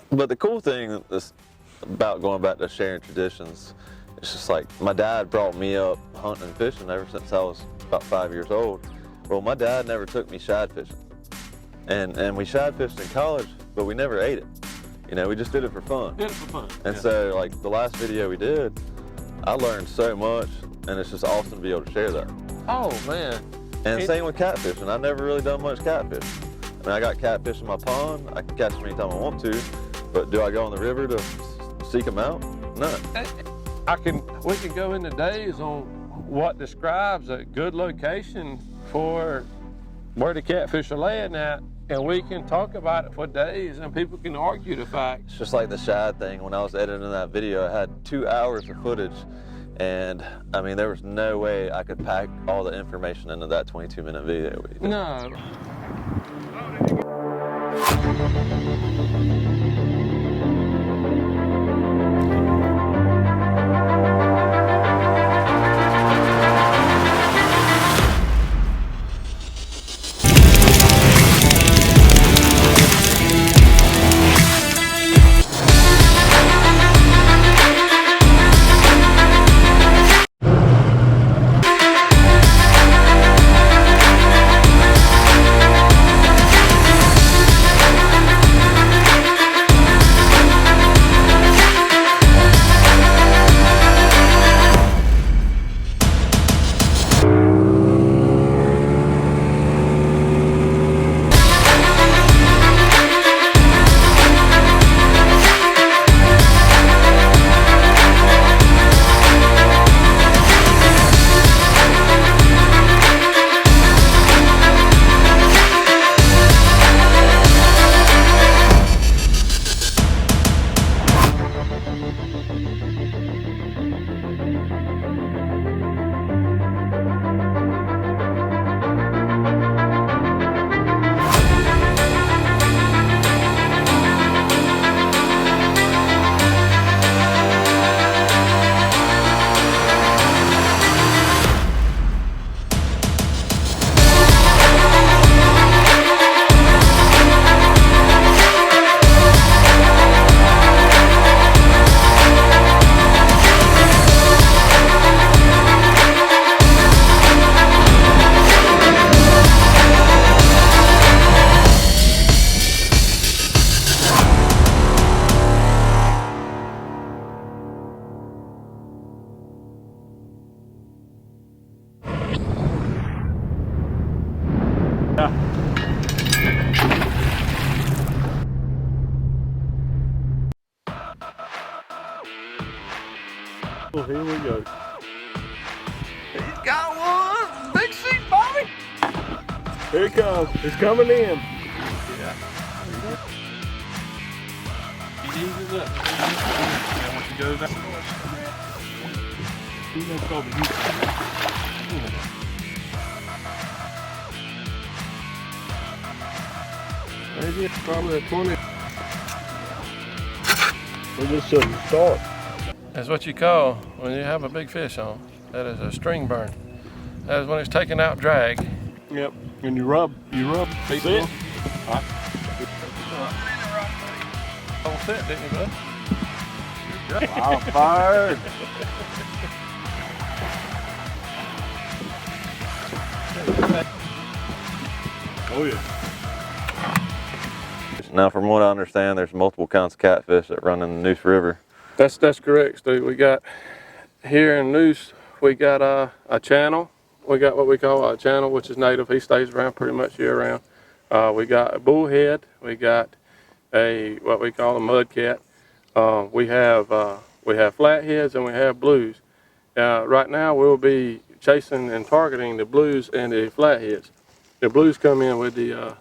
But the cool thing is about going back to sharing traditions, it's just like my dad brought me up hunting and fishing ever since I was about 5 years old. Well, my dad never took me shad fishing. And we shad fished in college, but we never ate it. You know, we just did it for fun. Did it for fun. And yeah. so like the last video we did, I learned so much, and it's just awesome to be able to share that. Oh man. And same with catfishing. I've never really done much catfishing. I mean, I got catfish in my pond. I can catch them anytime I want to, but do I go in the river to seek them out? No. We can go into days on what describes a good location for where the catfish are laying at, and we can talk about it for days, and people can argue the facts. It's just like the shad thing. When I was editing that video, I had 2 hours of footage, and I mean, there was no way I could pack all the information into that 22-minute video. No. Well, here we go. He's got one! Big seat, Bobby! Here it comes. It's coming in. Yeah. He eases up. And once he goes out, he's going to go maybe it's probably a 20. We're just shouldn't start. That's what you call when you have a big fish on. That is a string burn. That is when it's taking out drag. Yep, and you rub. That's it. All right. All set, didn't you, bud? Wow, fired. Oh yeah. Now, from what I understand, there's multiple kinds of catfish that run in the Neuse River. That's correct, Steve. We got here in Neuse, we got a channel. We got what we call a channel, which is native. He stays around pretty much year round. We got a bullhead. We got what we call a mudcat. We have flatheads and we have blues. Right now, we'll be chasing and targeting the blues and the flatheads. The blues come in with the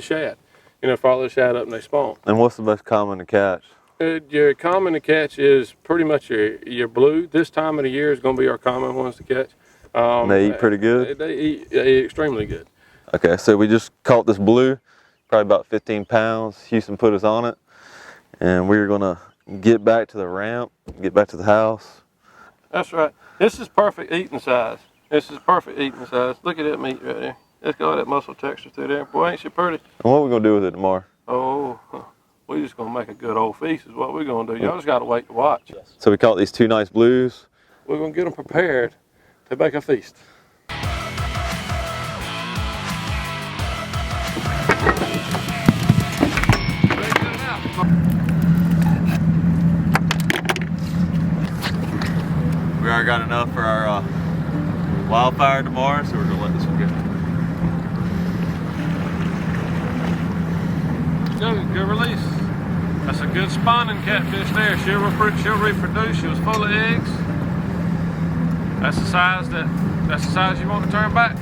shad. You know, follow the shad up and they spawn. And what's the most common to catch? Your common to catch is pretty much your blue. This time of the year is going to be our common ones to catch. They eat pretty good? They eat extremely good. Okay, so we just caught this blue, probably about 15 pounds. Houston put us on it, and we're going to get back to the ramp, get back to the house. That's right. This is perfect eating size. This is perfect eating size. Look at that meat right there. It's got that muscle texture through there. Boy, ain't she pretty? And what are we going to do with it tomorrow? Oh, we just gonna make a good old feast is what we're gonna do. Y'all just gotta wait to watch. So we caught these two nice blues. We're gonna get them prepared to make a feast. We already got enough for our wildfire tomorrow, so we're gonna let this one go. Good release. That's a good spawning catfish there. She'll reproduce. She was full of eggs. That's the size you want to turn back.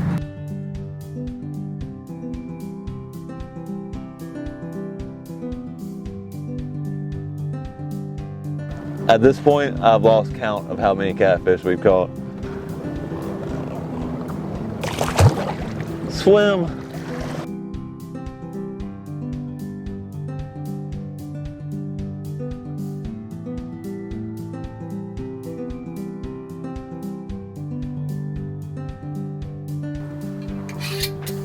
At this point, I've lost count of how many catfish we've caught. Swim.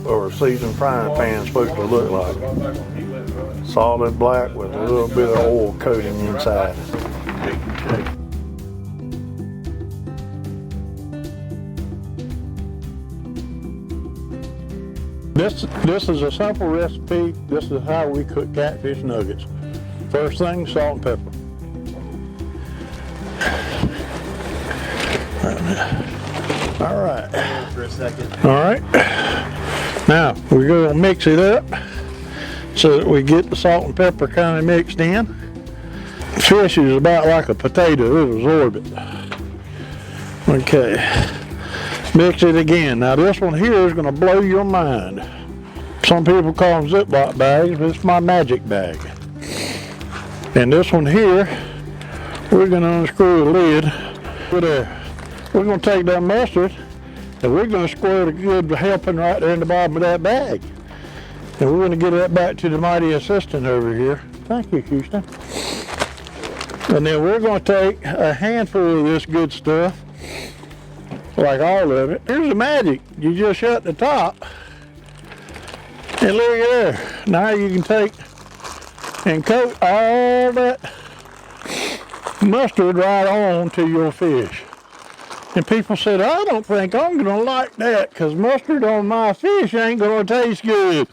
Or a seasoned frying pan supposed to look like. Solid black with a little bit of oil coating inside. This is a simple recipe. This is how we cook catfish nuggets. First thing, salt and pepper. All right. For a second. All right. Now we're going to mix it up so that we get the salt and pepper kind of mixed in. Fish is about like a potato, it'll absorb it. Okay, mix it again. Now this one here is going to blow your mind. Some people call them Ziploc bags, but it's my magic bag. And this one here, we're going to unscrew the lid. We're going to take that mustard and we're going to squirt a good helping right there in the bottom of that bag. And we're going to get that back to the mighty assistant over here. Thank you, Houston. And then we're going to take a handful of this good stuff, like all of it. Here's the magic. You just shut the top. And look at there. Now you can take and coat all that mustard right on to your fish. And people said, I don't think I'm going to like that because mustard on my fish ain't going to taste good.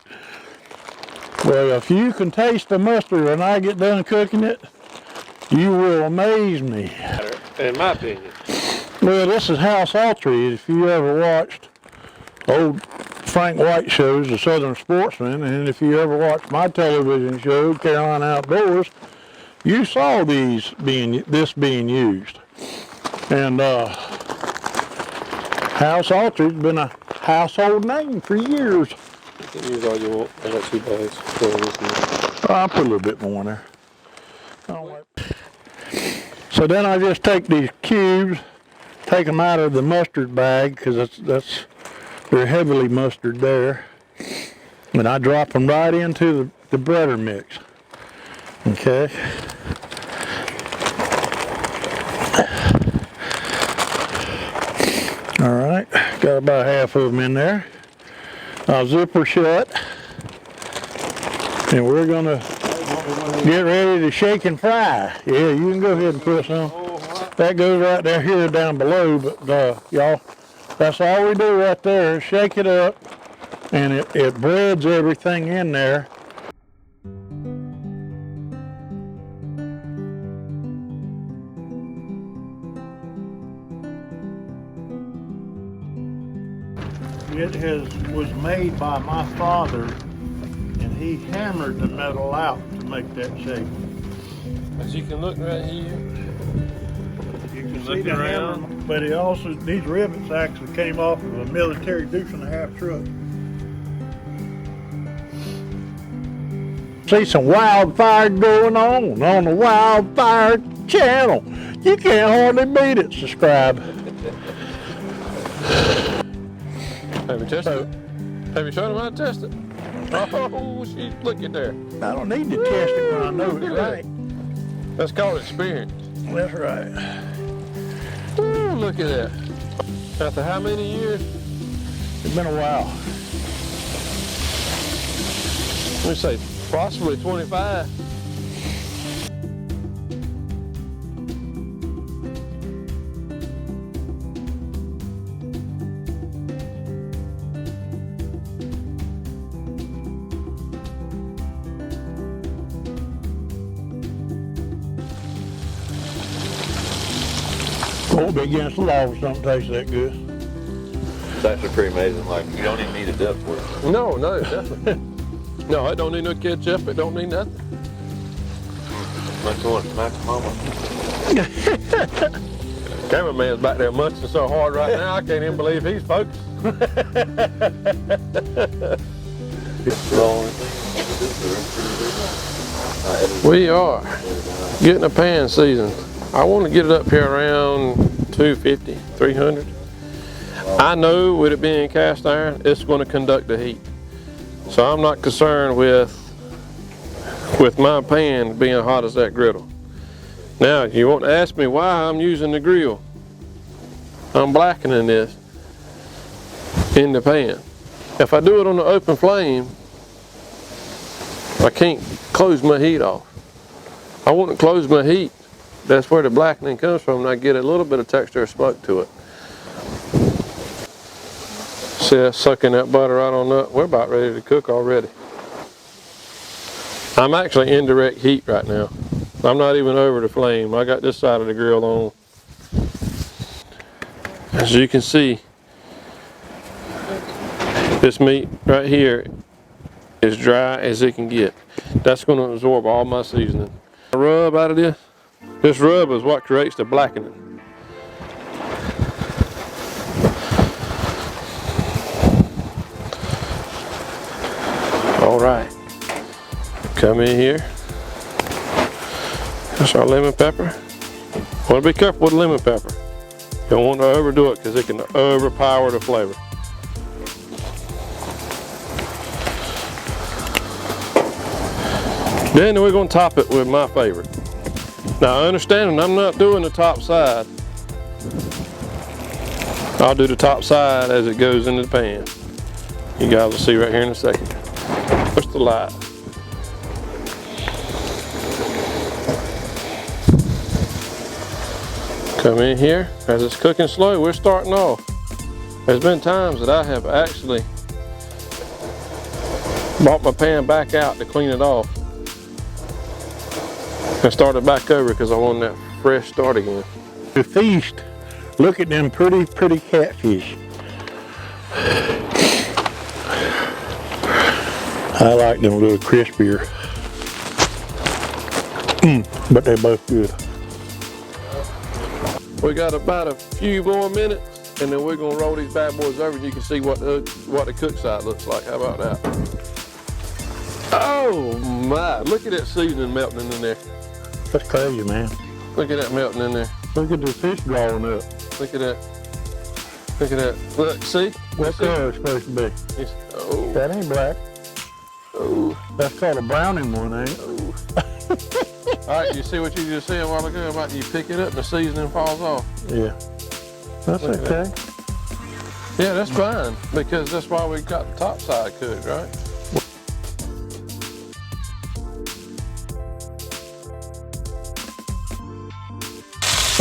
Well, if you can taste the mustard when I get done cooking it, you will amaze me. In my opinion. Well, this is how sultry. If you ever watched old Frank White shows, The Southern Sportsman, and if you ever watched my television show, Carolina Outdoors, you saw this being used. And House Sultry's been a household name for years. You can use all you want. I got 2 bags. I'll put a little bit more in there. So then I just take these cubes, take them out of the mustard bag because they're heavily mustard there, and I drop them right into the butter mix. Okay. All right, got about half of them in there. I'll zip her shut, and we're gonna get ready to shake and fry. Yeah, you can go ahead and put some. That goes right there here down below, but y'all, that's all we do right there is shake it up, and it breads everything in there. It was made by my father, and he hammered the metal out to make that shape. As you can look right here, You can see the hammer, but it also, these rivets actually came off of a military deuce-and-a-half truck. See some wildfire going on the Wildfire channel. You can't hardly beat it. Subscribe. have you tested it? Have you shown him how to test it? Oh, look at there. I don't need to test it when I know it's right. That's called experience. That's right. Ooh, look at that. After how many years? It's been a while. Let me say, possibly 25. won't be against the law if something tastes that good. It's actually pretty amazing. Like, you don't even need a dip for it. No, definitely. No, it don't need no ketchup. It don't need nothing. Much more smack mama. Cameraman's back there munching so hard right now, I can't even believe he's focused. We are getting a pan seasoned. I want to get it up here around 250, 300. I know with it being cast iron, it's going to conduct the heat. So I'm not concerned with my pan being hot as that griddle. Now, you want to ask me why I'm using the grill. I'm blackening this in the pan. If I do it on the open flame, I can't close my heat off. I want to close my heat. That's where the blackening comes from, and I get a little bit of texture of smoke to it. See that sucking that butter right on up? We're about ready to cook already. I'm actually indirect heat right now. I'm not even over the flame. I got this side of the grill on. As you can see, this meat right here is dry as it can get. That's going to absorb all my seasoning. The rub out of this, this rub is what creates the blackening. All right, come in here. That's our lemon pepper. Want to be careful with lemon pepper. Don't want to overdo it because it can overpower the flavor. Then we're going to top it with my favorite. Now, understanding I'm not doing the top side. I'll do the top side as it goes into the pan. You guys will see right here in a second. Push the light. Come in here. As it's cooking slow, we're starting off. There's been times that I have actually brought my pan back out to clean it off and started back over because I want that fresh start again. The feast, look at them pretty catfish. I like them a little crispier, but they're both good. We got about a few more minutes and then we're gonna roll these bad boys over and you can see what the cook side looks like. How about that? Oh my, look at that seasoning melting in there. That's crazy, man. Look at that melting in there. Look at the fish drawing up. Look at that. Look at that. Look, see? What color it's supposed to be? Oh. That ain't black. Oh. That's called a browning one, ain't it? Oh. All right, you see what you just said a while ago about you pick it up and the seasoning falls off? Yeah. That's Look okay. Yeah, that's fine because that's why we got the top side cooked, right?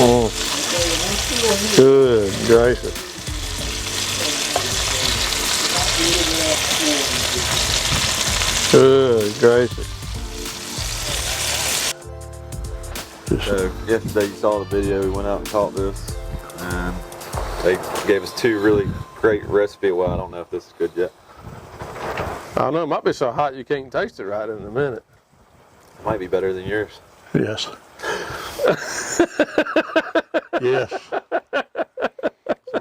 Oh, good gracious. Good gracious. So yesterday you saw the video, we went out and caught this, and they gave us two really great recipes. Well, I don't know if this is good yet. I don't know, it might be so hot you can't taste it right in a minute. It might be better than yours. Yes. Yes.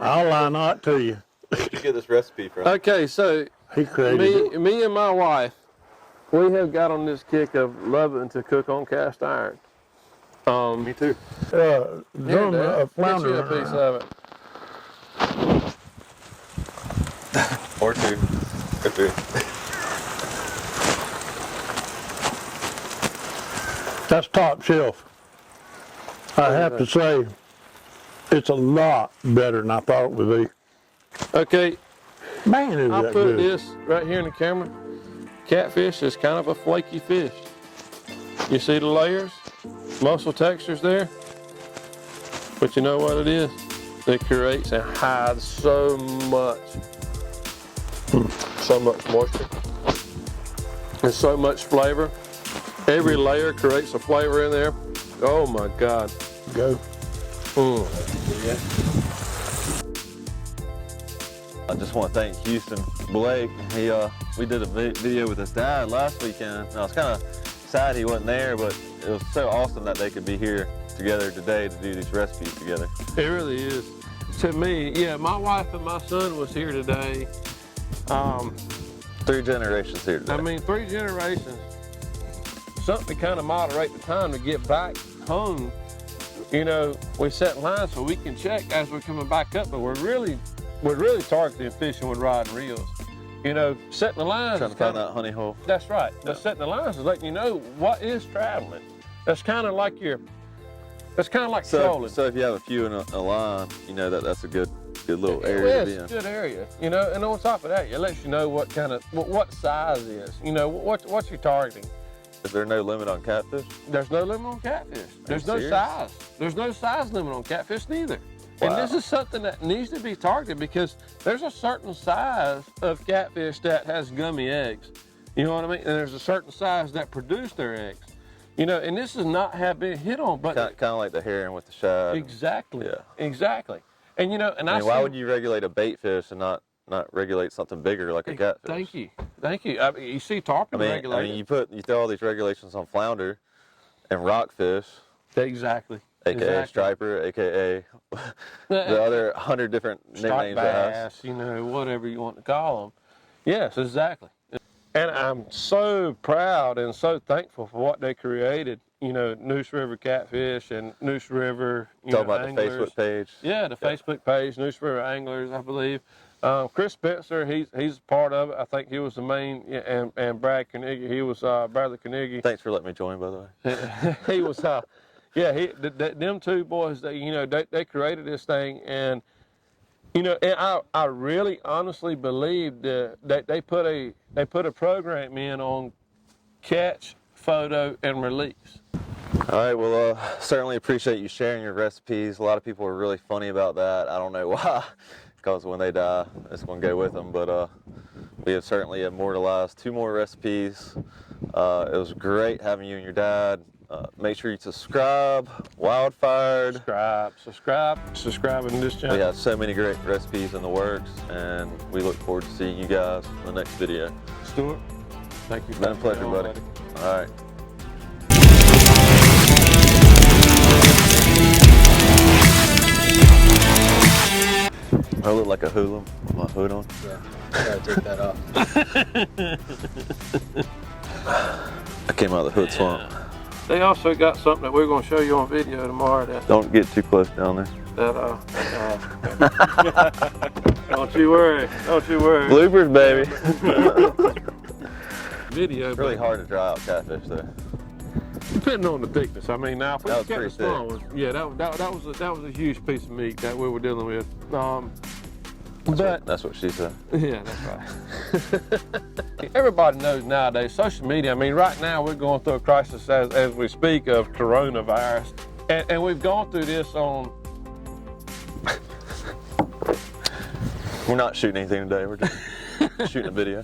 I'll lie not to you. Where'd you get this recipe from? Okay, so He created it. me and my wife, we have got on this kick of loving to cook on cast iron. Me too. Here, Done Dad, a get you flounder. a piece of it. Or two. Or three. That's top shelf. I have to say, it's a lot better than I thought it would be. Okay, Man, is I'll that put good. this right here in the camera. Catfish is kind of a flaky fish. You see the layers? Muscle textures there? But you know what it is? It creates and hides so much moisture and so much flavor. Every layer creates a flavor in there. Oh my God. Go. Yeah. I just want to thank Houston Blake. We did a video with his dad last weekend. And I was kind of sad he wasn't there, but it was so awesome that they could be here together today to do these recipes together. It really is. To me, yeah, my wife and my son was here today. 3 generations here today. I mean, 3 generations. Something to kind of moderate the time to get back home. You know, we set in line so we can check as we're coming back up, but we're really targeting fishing with rod and reels. You know, setting the lines. Trying to find that honey hole. That's right. Yeah. But setting the lines is letting you know what is traveling. That's kind of like trolling. So if you have a few in a line, you know that's a good little area Yeah, to be it's in. a good area. You know, and on top of that, it lets you know what kind of what size is. You know, what you're targeting. Is there no limit on catfish? There's no limit on catfish. There's no serious? size. There's no size limit on catfish neither. Wow. And this is something that needs to be targeted because there's a certain size of catfish that has gummy eggs. You know what I mean? And there's a certain size that produce their eggs. You know, and this has not have been hit on, but Kind of like the herring with the shad. exactly. Yeah. Exactly. And you know, and I mean, why would you regulate a bait fish and not regulate something bigger like a catfish? Thank you. Thank you. I mean, you see tarpon regulated. you throw all these regulations on flounder and rockfish, Exactly. aka striper, aka the other 100 different Striped nicknames it has. bass, you know, whatever you want to call them. Yes, exactly. And I'm so proud and so thankful for what they created. You know, Noose River Catfish and Noose River Talk about Anglers. the Facebook page. Yeah, the Facebook page, Noose River Anglers, I believe. Chris Spencer, he's part of it. I think he was the main, and Brad Carnegie, he was Bradley Carnegie. Thanks for letting me join, by the way. He was, them 2 boys, they created this thing, and you know, and I really honestly believe that they put a program in on catch, photo, and release. All right, well, certainly appreciate you sharing your recipes. A lot of people are really funny about that. I don't know why, because when they die, it's going to go with them. But we have certainly immortalized 2 more recipes. It was great having you and your dad. Make sure you subscribe, Wildfired. Subscribing to this channel. We have so many great recipes in the works, and we look forward to seeing you guys in the next video. Stuart, thank you. Been a pleasure, buddy. All right. I look like a hoodlum with my hood on. Yeah, I gotta take that off. I came out of the hood swamp. They also got something that we're going to show you on video tomorrow. Don't get too close down there. Don't you worry. Don't you worry. Bloopers, baby. Video. It's really hard to dry out catfish, though. Depending on the thickness. I mean, now if we That was kept the pretty small ones, yeah, that was a huge piece of meat that we were dealing with. That's what she said. Yeah, that's right. Everybody knows nowadays, social media, I mean, right now we're going through a crisis as we speak of coronavirus. And we've gone through this on... We're not shooting anything today. We're just shooting a video.